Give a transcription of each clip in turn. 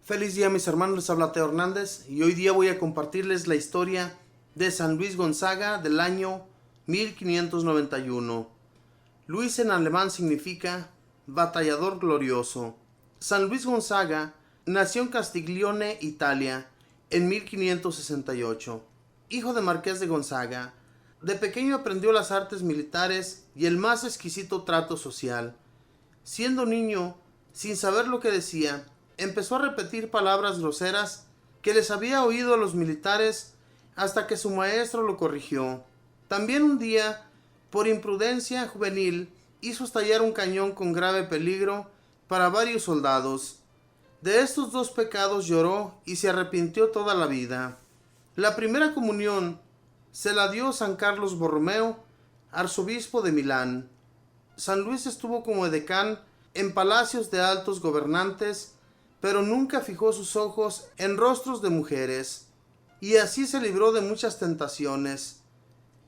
Feliz día mis hermanos, les habla Teo Hernández y hoy día voy a compartirles la historia de San Luis Gonzaga del año 1591. Luis en alemán significa batallador glorioso. San Luis Gonzaga nació en Castiglione, Italia, en 1568. Hijo de Marqués de Gonzaga, de pequeño aprendió las artes militares y el más exquisito trato social. Siendo niño, sin saber lo que decía, empezó a repetir palabras groseras que les había oído a los militares hasta que su maestro lo corrigió. También un día, por imprudencia juvenil, hizo estallar un cañón con grave peligro para varios soldados. De estos dos pecados lloró y se arrepintió toda la vida. La primera comunión se la dio San Carlos Borromeo, arzobispo de Milán. San Luis estuvo como edecán en palacios de altos gobernantes, pero nunca fijó sus ojos en rostros de mujeres, y así se libró de muchas tentaciones.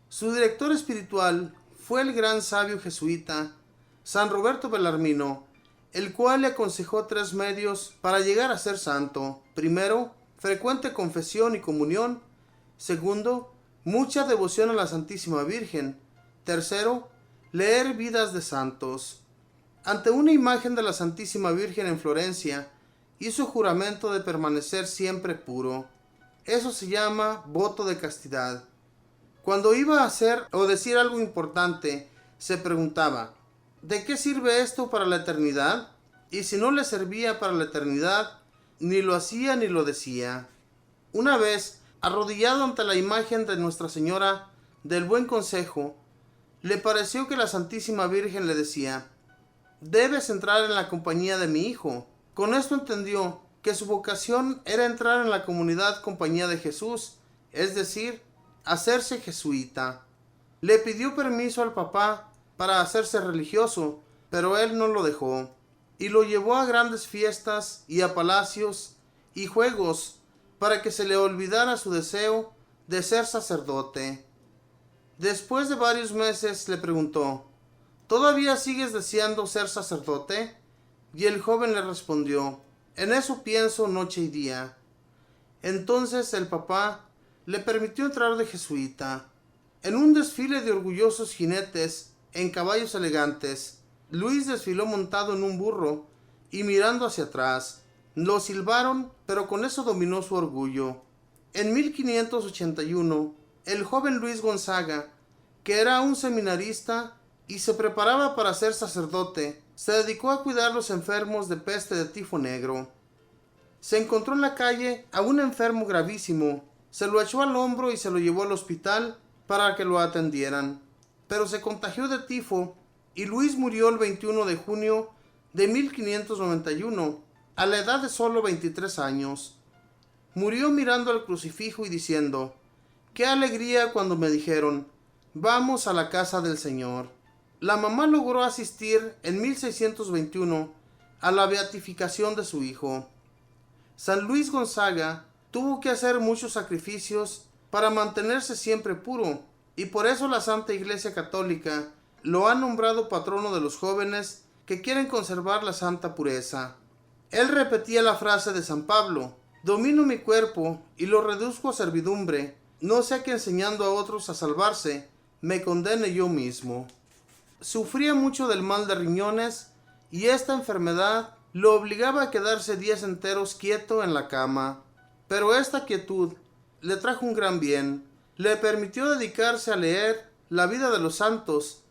Su director espiritual fue el gran sabio jesuita San Roberto Bellarmino, el cual le aconsejó 3 medios para llegar a ser santo. Primero, frecuente confesión y comunión. Segundo, mucha devoción a la Santísima Virgen. Tercero, leer vidas de santos. Ante una imagen de la Santísima Virgen en Florencia, hizo juramento de permanecer siempre puro. Eso se llama voto de castidad. Cuando iba a hacer o decir algo importante, se preguntaba, ¿de qué sirve esto para la eternidad? Y si no le servía para la eternidad, ni lo hacía ni lo decía. Una vez, arrodillado ante la imagen de Nuestra Señora del Buen Consejo, le pareció que la Santísima Virgen le decía, debes entrar en la compañía de mi hijo. Con esto entendió que su vocación era entrar en la comunidad compañía de Jesús, es decir, hacerse jesuita. Le pidió permiso al papá para hacerse religioso, pero él no lo dejó, y lo llevó a grandes fiestas y a palacios y juegos para que se le olvidara su deseo de ser sacerdote. Después de varios meses le preguntó, ¿todavía sigues deseando ser sacerdote? Y el joven le respondió, en eso pienso noche y día. Entonces el papá le permitió entrar de jesuita. En un desfile de orgullosos jinetes en caballos elegantes, Luis desfiló montado en un burro y mirando hacia atrás. Lo silbaron, pero con eso dominó su orgullo. En 1581, el joven Luis Gonzaga, que era un seminarista y se preparaba para ser sacerdote, se dedicó a cuidar a los enfermos de peste de tifo negro. Se encontró en la calle a un enfermo gravísimo, se lo echó al hombro y se lo llevó al hospital para que lo atendieran. Pero se contagió de tifo y Luis murió el 21 de junio de 1591, a la edad de solo 23 años. Murió mirando al crucifijo y diciendo, ¡qué alegría cuando me dijeron, vamos a la casa del Señor! La mamá logró asistir en 1621 a la beatificación de su hijo. San Luis Gonzaga tuvo que hacer muchos sacrificios para mantenerse siempre puro, y por eso la Santa Iglesia Católica lo ha nombrado patrono de los jóvenes que quieren conservar la santa pureza. Él repetía la frase de San Pablo, domino mi cuerpo y lo reduzco a servidumbre, no sea que enseñando a otros a salvarse, me condene yo mismo. Sufría mucho del mal de riñones y esta enfermedad lo obligaba a quedarse días enteros quieto en la cama. Pero esta quietud le trajo un gran bien. Le permitió dedicarse a leer la vida de los santos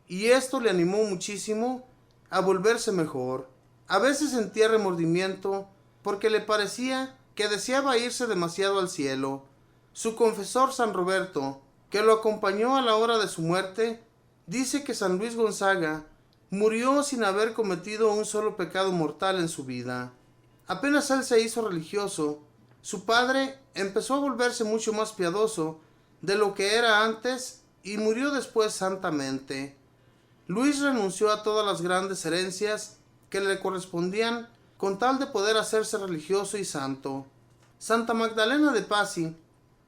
y esto le animó muchísimo a volverse mejor. A veces sentía remordimiento porque le parecía que deseaba irse demasiado al cielo. Su confesor San Roberto, que lo acompañó a la hora de su muerte, dice que San Luis Gonzaga murió sin haber cometido un solo pecado mortal en su vida. Apenas él se hizo religioso, su padre empezó a volverse mucho más piadoso de lo que era antes y murió después santamente. Luis renunció a todas las grandes herencias que le correspondían con tal de poder hacerse religioso y santo. Santa Magdalena de Pazzi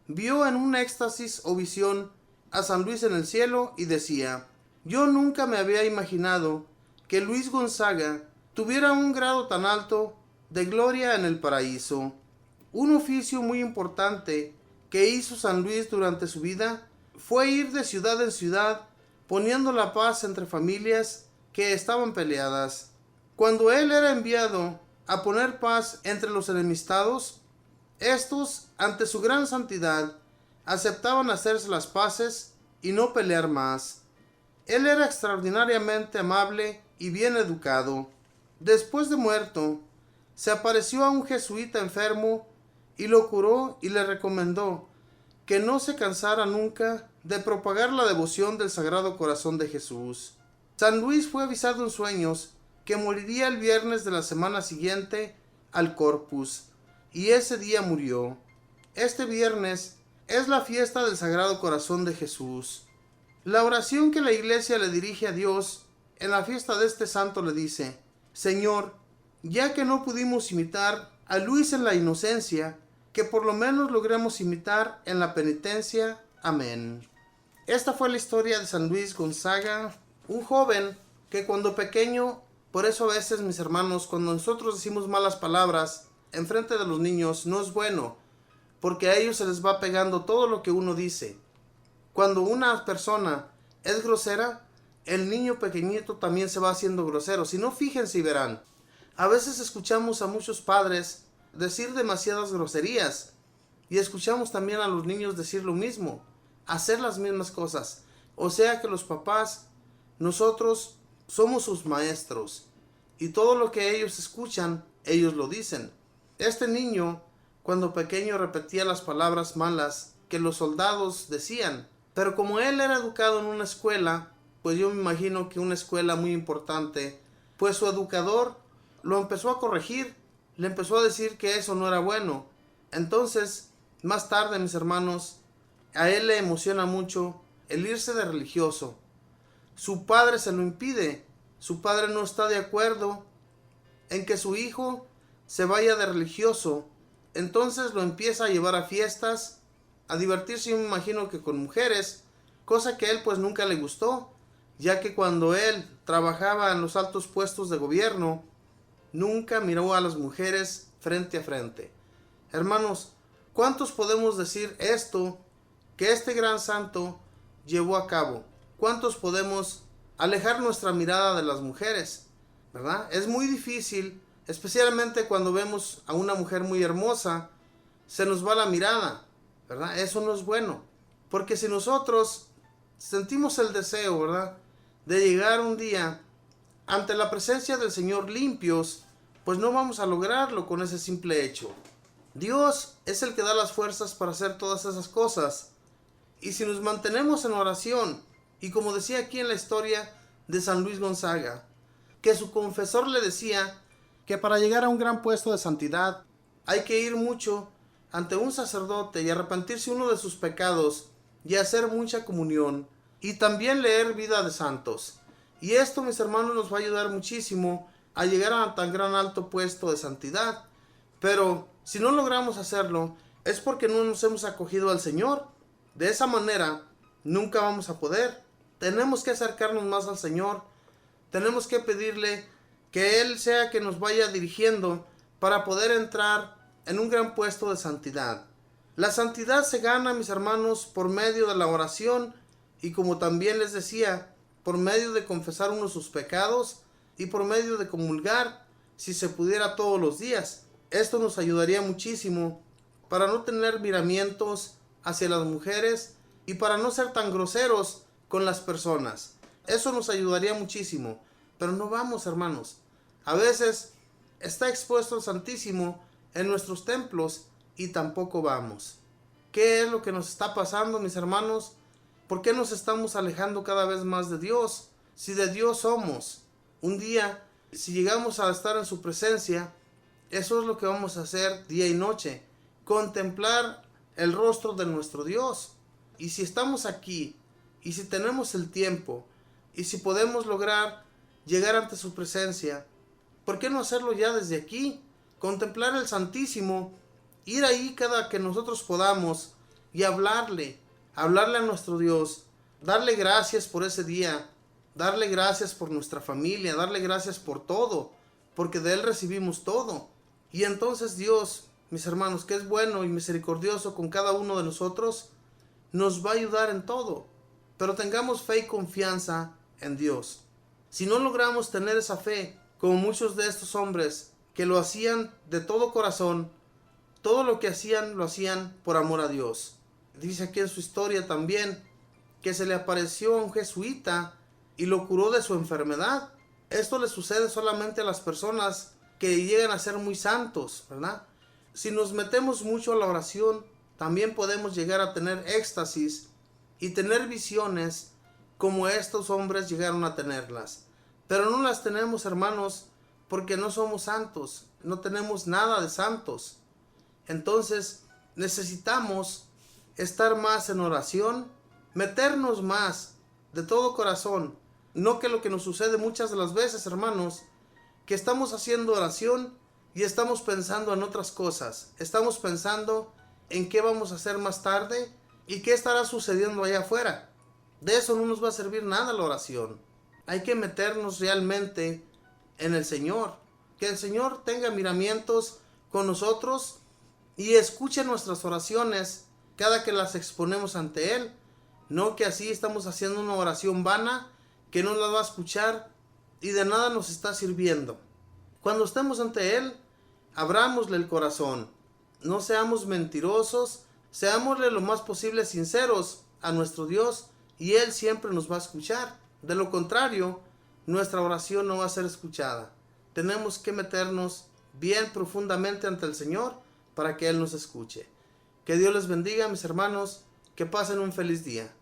vio en un éxtasis o visión a San Luis en el cielo y decía, yo nunca me había imaginado que Luis Gonzaga tuviera un grado tan alto de gloria en el paraíso. Un oficio muy importante que hizo San Luis durante su vida fue ir de ciudad en ciudad poniendo la paz entre familias que estaban peleadas. Cuando él era enviado a poner paz entre los enemistados, estos, ante su gran santidad, aceptaban hacerse las paces y no pelear más. Él era extraordinariamente amable y bien educado. Después de muerto, se apareció a un jesuita enfermo y lo curó y le recomendó que no se cansara nunca de propagar la devoción del Sagrado Corazón de Jesús. San Luis fue avisado en sueños que moriría el viernes de la semana siguiente al Corpus, y ese día murió. Este viernes es la fiesta del Sagrado Corazón de Jesús. La oración que la Iglesia le dirige a Dios en la fiesta de este santo le dice: Señor, ya que no pudimos imitar a Luis en la inocencia, que por lo menos logremos imitar en la penitencia. Amén. Esta fue la historia de San Luis Gonzaga, un joven que cuando pequeño, por eso a veces, mis hermanos, cuando nosotros decimos malas palabras en frente de los niños, no es bueno, porque a ellos se les va pegando todo lo que uno dice. Cuando una persona es grosera, el niño pequeñito también se va haciendo grosero. Si no, fíjense y verán. A veces escuchamos a muchos padres decir demasiadas groserías y escuchamos también a los niños decir lo mismo, hacer las mismas cosas. O sea que los papás, nosotros somos sus maestros y todo lo que ellos escuchan, ellos lo dicen. Este niño, cuando pequeño, repetía las palabras malas que los soldados decían, pero como él era educado en una escuela, pues yo me imagino que una escuela muy importante, pues su educador lo empezó a corregir, le empezó a decir que eso no era bueno. Entonces, más tarde, mis hermanos, a él le emociona mucho el irse de religioso. Su padre se lo impide, su padre no está de acuerdo en que su hijo se vaya de religioso. Entonces lo empieza a llevar a fiestas, a divertirse, yo me imagino que con mujeres, cosa que a él pues nunca le gustó, ya que cuando él trabajaba en los altos puestos de gobierno, nunca miró a las mujeres frente a frente. Hermanos, ¿cuántos podemos decir esto que este gran santo llevó a cabo? ¿Cuántos podemos alejar nuestra mirada de las mujeres? ¿Verdad? Es muy difícil, especialmente cuando vemos a una mujer muy hermosa, se nos va la mirada, ¿verdad? Eso no es bueno, porque si nosotros sentimos el deseo, ¿verdad?, de llegar un día ante la presencia del Señor limpios, pues no vamos a lograrlo con ese simple hecho. Dios es el que da las fuerzas para hacer todas esas cosas. Y si nos mantenemos en oración, y como decía aquí en la historia de San Luis Gonzaga, que su confesor le decía que para llegar a un gran puesto de santidad hay que ir mucho ante un sacerdote y arrepentirse uno de sus pecados y hacer mucha comunión y también leer vida de santos. Y esto, mis hermanos, nos va a ayudar muchísimo a llegar a tan gran alto puesto de santidad. Pero si no logramos hacerlo, es porque no nos hemos acogido al Señor. De esa manera, nunca vamos a poder. Tenemos que acercarnos más al Señor. Tenemos que pedirle que Él sea que nos vaya dirigiendo para poder entrar en un gran puesto de santidad. La santidad se gana, mis hermanos, por medio de la oración y, como también les decía, por medio de confesar uno sus pecados y por medio de comulgar, si se pudiera, todos los días. Esto nos ayudaría muchísimo para no tener miramientos hacia las mujeres y para no ser tan groseros con las personas. Eso nos ayudaría muchísimo, pero no vamos, hermanos. A veces está expuesto el Santísimo en nuestros templos y tampoco vamos. ¿Qué es lo que nos está pasando, mis hermanos? ¿Por qué nos estamos alejando cada vez más de Dios? Si de Dios somos. Un día, si llegamos a estar en su presencia, eso es lo que vamos a hacer día y noche. Contemplar el rostro de nuestro Dios. Y si estamos aquí, y si tenemos el tiempo, y si podemos lograr llegar ante su presencia, ¿por qué no hacerlo ya desde aquí? Contemplar el Santísimo, ir ahí cada que nosotros podamos y hablarle a nuestro Dios, darle gracias por ese día, darle gracias por nuestra familia, darle gracias por todo, porque de Él recibimos todo. Y entonces Dios, mis hermanos, que es bueno y misericordioso con cada uno de nosotros, nos va a ayudar en todo. Pero tengamos fe y confianza en Dios. Si no logramos tener esa fe, como muchos de estos hombres que lo hacían de todo corazón, todo lo que hacían lo hacían por amor a Dios. Dice aquí en su historia también que se le apareció a un jesuita y lo curó de su enfermedad. Esto le sucede solamente a las personas que llegan a ser muy santos, ¿verdad? Si nos metemos mucho a la oración, también podemos llegar a tener éxtasis y tener visiones como estos hombres llegaron a tenerlas. Pero no las tenemos, hermanos, porque no somos santos, no tenemos nada de santos. Entonces necesitamos estar más en oración, meternos más de todo corazón. No que lo que nos sucede muchas de las veces, hermanos, que estamos haciendo oración y estamos pensando en otras cosas. Estamos pensando en qué vamos a hacer más tarde y qué estará sucediendo allá afuera. De eso no nos va a servir nada la oración. Hay que meternos realmente en el Señor. Que el Señor tenga miramientos con nosotros y escuche nuestras oraciones cada que las exponemos ante Él. No que así estamos haciendo una oración vana que no la va a escuchar y de nada nos está sirviendo. Cuando estemos ante Él, abrámosle el corazón. No seamos mentirosos, seámosle lo más posible sinceros a nuestro Dios y Él siempre nos va a escuchar. De lo contrario, nuestra oración no va a ser escuchada. Tenemos que meternos bien profundamente ante el Señor para que Él nos escuche. Que Dios les bendiga, mis hermanos, que pasen un feliz día.